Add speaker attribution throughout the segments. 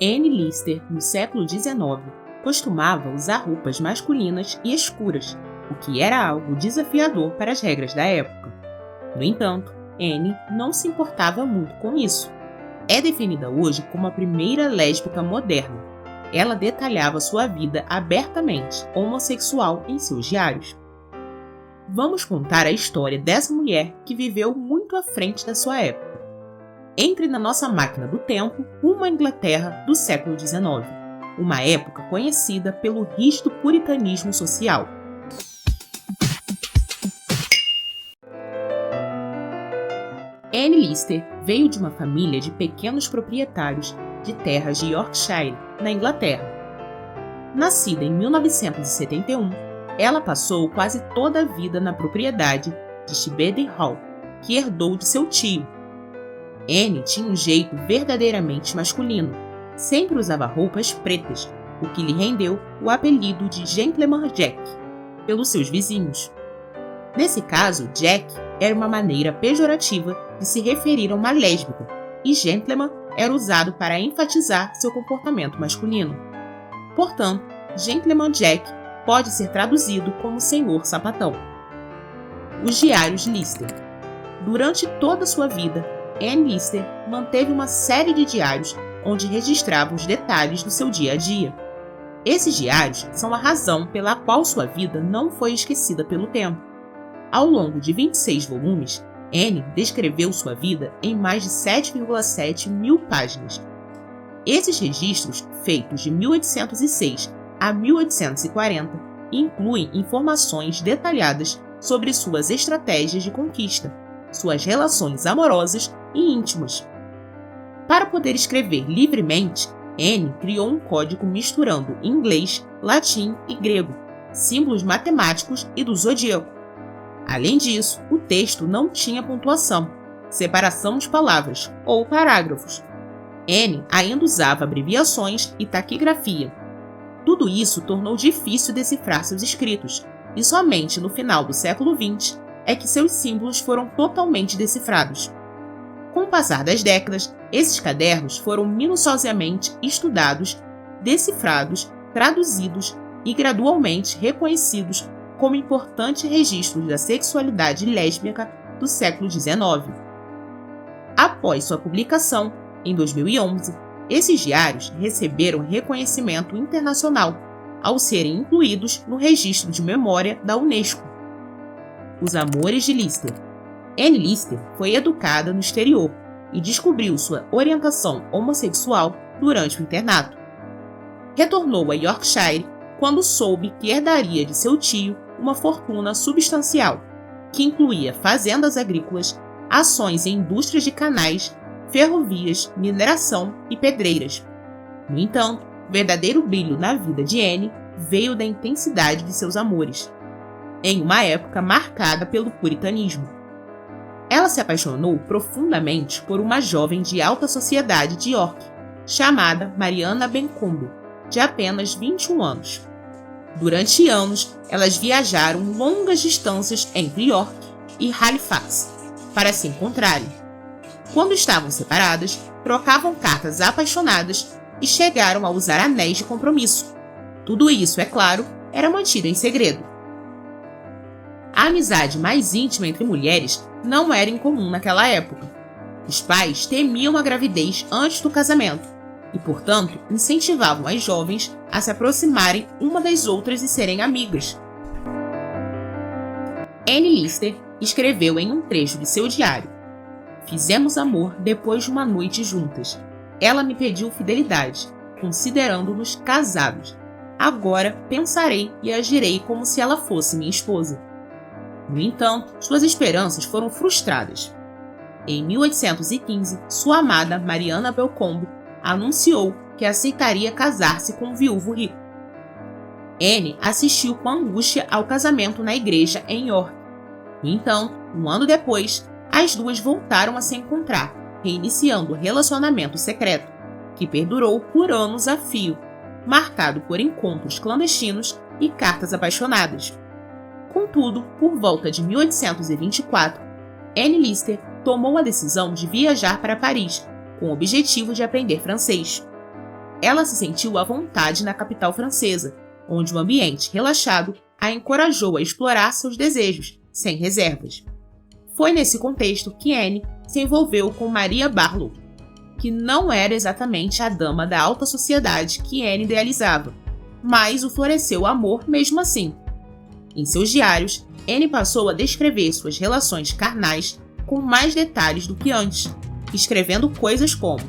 Speaker 1: Anne Lister, no século XIX, costumava usar roupas masculinas e escuras, o que era algo desafiador para as regras da época. No entanto, Anne não se importava muito com isso. É definida hoje como a primeira lésbica moderna. Ela detalhava sua vida abertamente homossexual em seus diários. Vamos contar a história dessa mulher que viveu muito à frente da sua época. Entre na nossa máquina do tempo rumo à Inglaterra do século XIX, uma época conhecida pelo rígido puritanismo social. Anne Lister veio de uma família de pequenos proprietários de terras de Yorkshire, na Inglaterra. Nascida em 1971, ela passou quase toda a vida na propriedade de Shebden Hall, que herdou de seu tio. Anne tinha um jeito verdadeiramente masculino, sempre usava roupas pretas, o que lhe rendeu o apelido de Gentleman Jack, pelos seus vizinhos. Nesse caso, Jack era uma maneira pejorativa de se referir a uma lésbica, e gentleman era usado para enfatizar seu comportamento masculino. Portanto, Gentleman Jack pode ser traduzido como Senhor Sapatão. Os diários Lister. Durante toda sua vida, Anne Lister manteve uma série de diários onde registrava os detalhes do seu dia a dia. Esses diários são a razão pela qual sua vida não foi esquecida pelo tempo. Ao longo de 26 volumes, Anne descreveu sua vida em mais de 7,7 mil páginas. Esses registros, feitos de 1806 a 1840, incluem informações detalhadas sobre suas estratégias de conquista, suas relações amorosas e íntimas. Para poder escrever livremente, Anne criou um código misturando inglês, latim e grego, símbolos matemáticos e do zodíaco. Além disso, o texto não tinha pontuação, separação de palavras ou parágrafos. Anne ainda usava abreviações e taquigrafia. Tudo isso tornou difícil decifrar seus escritos, e somente no final do século XX é que seus símbolos foram totalmente decifrados. Com o passar das décadas, esses cadernos foram minuciosamente estudados, decifrados, traduzidos e gradualmente reconhecidos como importantes registros da sexualidade lésbica do século XIX. Após sua publicação, em 2011, esses diários receberam reconhecimento internacional, ao serem incluídos no Registro de Memória da Unesco. Os Amores de Lister. Anne Lister foi educada no exterior e descobriu sua orientação homossexual durante o internato. Retornou a Yorkshire quando soube que herdaria de seu tio uma fortuna substancial, que incluía fazendas agrícolas, ações em indústrias de canais, ferrovias, mineração e pedreiras. No entanto, o verdadeiro brilho na vida de Anne veio da intensidade de seus amores, em uma época marcada pelo puritanismo. Ela se apaixonou profundamente por uma jovem de alta sociedade de York, chamada Mariana Bencombe, de apenas 21 anos. Durante anos, elas viajaram longas distâncias entre York e Halifax para se encontrarem. Quando estavam separadas, trocavam cartas apaixonadas e chegaram a usar anéis de compromisso. Tudo isso, é claro, era mantido em segredo. A amizade mais íntima entre mulheres não era incomum naquela época. Os pais temiam a gravidez antes do casamento e, portanto, incentivavam as jovens a se aproximarem uma das outras e serem amigas. Anne Lister escreveu em um trecho de seu diário: "Fizemos amor depois de uma noite juntas. Ela me pediu fidelidade, considerando-nos casados. Agora pensarei e agirei como se ela fosse minha esposa." No entanto, suas esperanças foram frustradas. Em 1815, sua amada Mariana Bencombe anunciou que aceitaria casar-se com um viúvo rico. Anne assistiu com angústia ao casamento na igreja em York. No entanto, um ano depois, as duas voltaram a se encontrar, reiniciando o relacionamento secreto, que perdurou por anos a fio, marcado por encontros clandestinos e cartas apaixonadas. Contudo, por volta de 1824, Anne Lister tomou a decisão de viajar para Paris, com o objetivo de aprender francês. Ela se sentiu à vontade na capital francesa, onde o ambiente relaxado a encorajou a explorar seus desejos, sem reservas. Foi nesse contexto que Anne se envolveu com Maria Barlow, que não era exatamente a dama da alta sociedade que Anne idealizava, mas o floresceu amor mesmo assim. Em seus diários, Anne passou a descrever suas relações carnais com mais detalhes do que antes, escrevendo coisas como: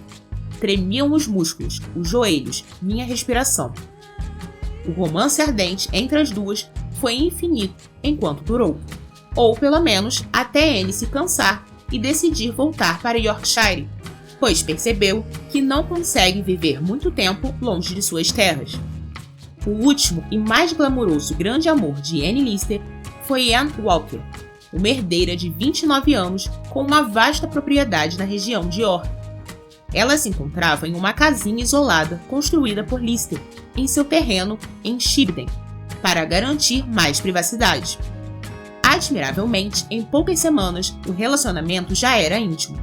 Speaker 1: tremiam os músculos, os joelhos, minha respiração. O romance ardente entre as duas foi infinito enquanto durou, ou pelo menos até Anne se cansar e decidir voltar para Yorkshire, pois percebeu que não consegue viver muito tempo longe de suas terras. O último e mais glamouroso grande amor de Anne Lister foi Anne Walker, uma herdeira de 29 anos com uma vasta propriedade na região de York. Ela se encontrava em uma casinha isolada construída por Lister em seu terreno em Shibden, para garantir mais privacidade. Admiravelmente, em poucas semanas, o relacionamento já era íntimo.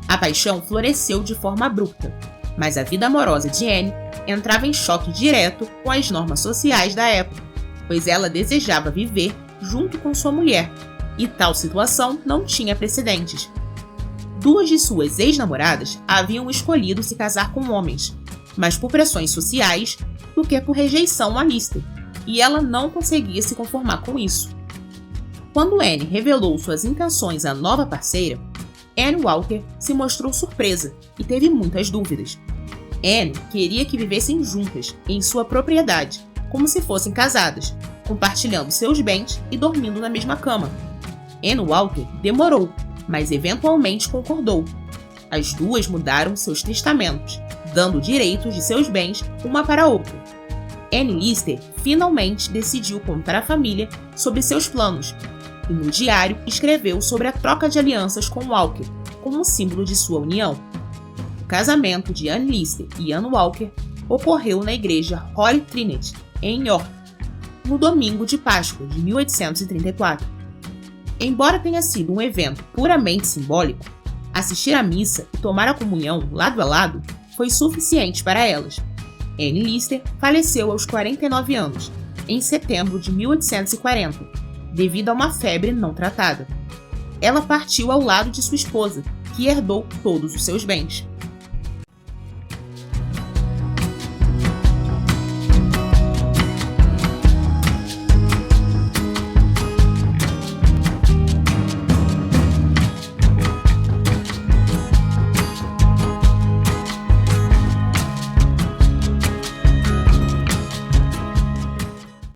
Speaker 1: A paixão floresceu de forma abrupta, mas a vida amorosa de Anne entrava em choque direto com as normas sociais da época, pois ela desejava viver junto com sua mulher, e tal situação não tinha precedentes. Duas de suas ex-namoradas haviam escolhido se casar com homens, mas por pressões sociais do que por rejeição a Lister, e ela não conseguia se conformar com isso. Quando Anne revelou suas intenções à nova parceira, Anne Walker se mostrou surpresa e teve muitas dúvidas. Anne queria que vivessem juntas, em sua propriedade, como se fossem casadas, compartilhando seus bens e dormindo na mesma cama. Anne Walker demorou, mas eventualmente concordou. As duas mudaram seus testamentos, dando direitos de seus bens uma para a outra. Anne Lister finalmente decidiu contar à família sobre seus planos, e no diário escreveu sobre a troca de alianças com Walker, como símbolo de sua união. O casamento de Anne Lister e Anne Walker ocorreu na igreja Holy Trinity, em York, no domingo de Páscoa de 1834. Embora tenha sido um evento puramente simbólico, assistir à missa e tomar a comunhão lado a lado foi suficiente para elas. Anne Lister faleceu aos 49 anos, em setembro de 1840, devido a uma febre não tratada. Ela partiu ao lado de sua esposa, que herdou todos os seus bens.